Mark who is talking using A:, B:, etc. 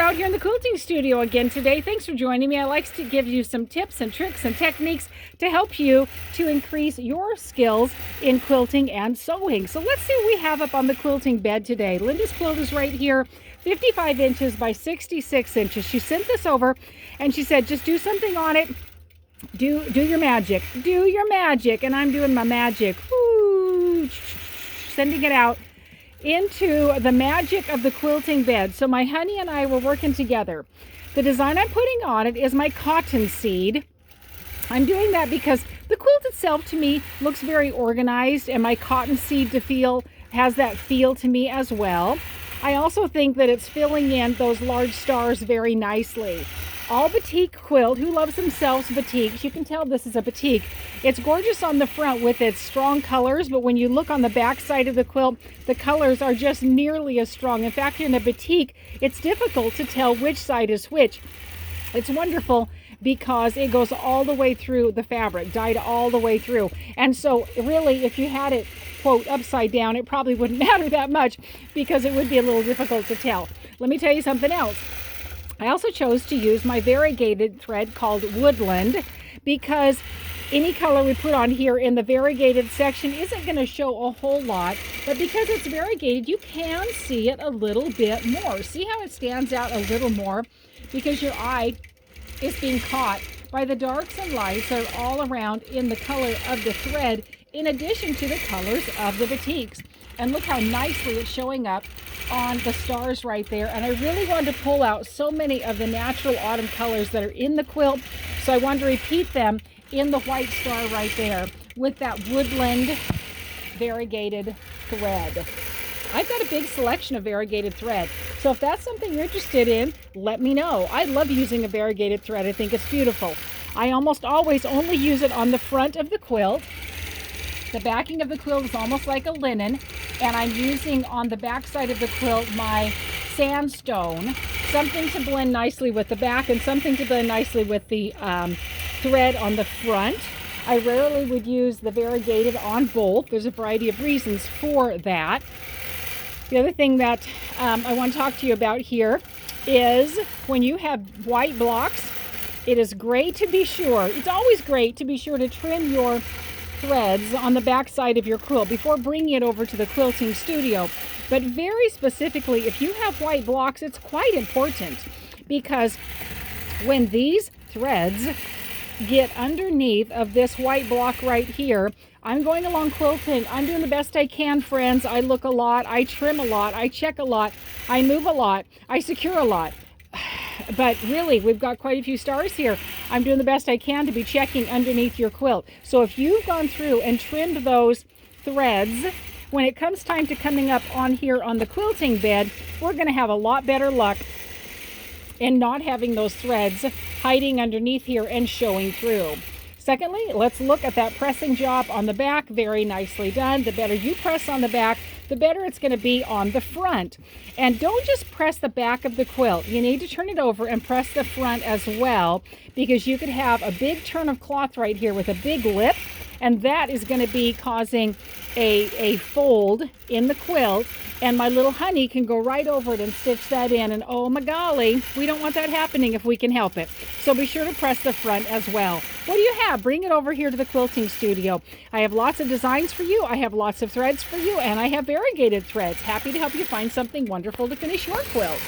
A: out here in the quilting studio again today. Thanks for joining me. I like to give you some tips and tricks and techniques to help you to increase your skills in quilting and sewing. So let's see what we have up on the quilting bed today. Linda's quilt is right here, 55 inches by 66 inches. She sent this over and she said, just do something on it. Do your magic. Do your magic. And I'm doing my magic. Woo! Sending it out into the magic of the quilting bed. So my honey and I were working together. The design I'm putting on it is my cotton seed. I'm doing that because the quilt itself to me looks very organized, and my cotton seed has that feel to me as well. I also think that it's filling in those large stars very nicely. All batik quilt. Who loves themselves batiks? You can tell this is a batik. It's gorgeous on the front with its strong colors, but when you look on the back side of the quilt, the colors are just nearly as strong. In fact, in a batik, it's difficult to tell which side is which. It's wonderful because it goes all the way through the fabric, dyed all the way through. And so really, if you had it, quote, upside down, it probably wouldn't matter that much because it would be a little difficult to tell. Let me tell you something else. I also chose to use my variegated thread called Woodland because any color we put on here in the variegated section isn't going to show a whole lot, but because it's variegated, you can see it a little bit more. See how it stands out a little more? Because your eye is being caught by the darks and lights that are all around in the color of the thread, in addition to the colors of the batiks. And look how nicely it's showing up on the stars right there. And I really wanted to pull out so many of the natural autumn colors that are in the quilt, so I wanted to repeat them in the white star right there with that woodland variegated thread. I've got a big selection of variegated thread, so if that's something you're interested in, let me know. I love using a variegated thread. I think it's beautiful. I almost always only use it on the front of the quilt. The backing of the quilt is almost like a linen, and I'm using on the back side of the quilt my sandstone, something to blend nicely with the back and something to blend nicely with the thread on the front. I rarely would use the variegated on both. There's a variety of reasons for that. The other thing that I want to talk to you about here is when you have white blocks, it is great to be sure, it's always great to be sure to trim your threads on the back side of your quilt before bringing it over to the quilting studio. But very specifically, if you have white blocks, it's quite important because when these threads get underneath of this white block right here, I'm going along quilting. I'm doing the best I can, friends. I look a lot, I trim a lot, I check a lot, I move a lot, I secure a lot. But really, we've got quite a few stars here. I'm doing the best I can to be checking underneath your quilt. So if you've gone through and trimmed those threads, when it comes time to coming up on here on the quilting bed, we're going to have a lot better luck in not having those threads hiding underneath here and showing through. Secondly, let's look at that pressing job on the back. Very nicely done. The better you press on the back, the better it's going to be on the front. And don't just press the back of the quilt. You need to turn it over and press the front as well, because you could have a big turn of cloth right here with a big lip, and that is going to be causing a fold in the quilt, and my little honey can go right over it and stitch that in, and oh my golly, we don't want that happening if we can help it. So be sure to press the front as well. What do you have? Bring it over here to the quilting studio. I have lots of designs for you, I have lots of threads for you, and I have variegated threads. Happy to help you find something wonderful to finish your quilt.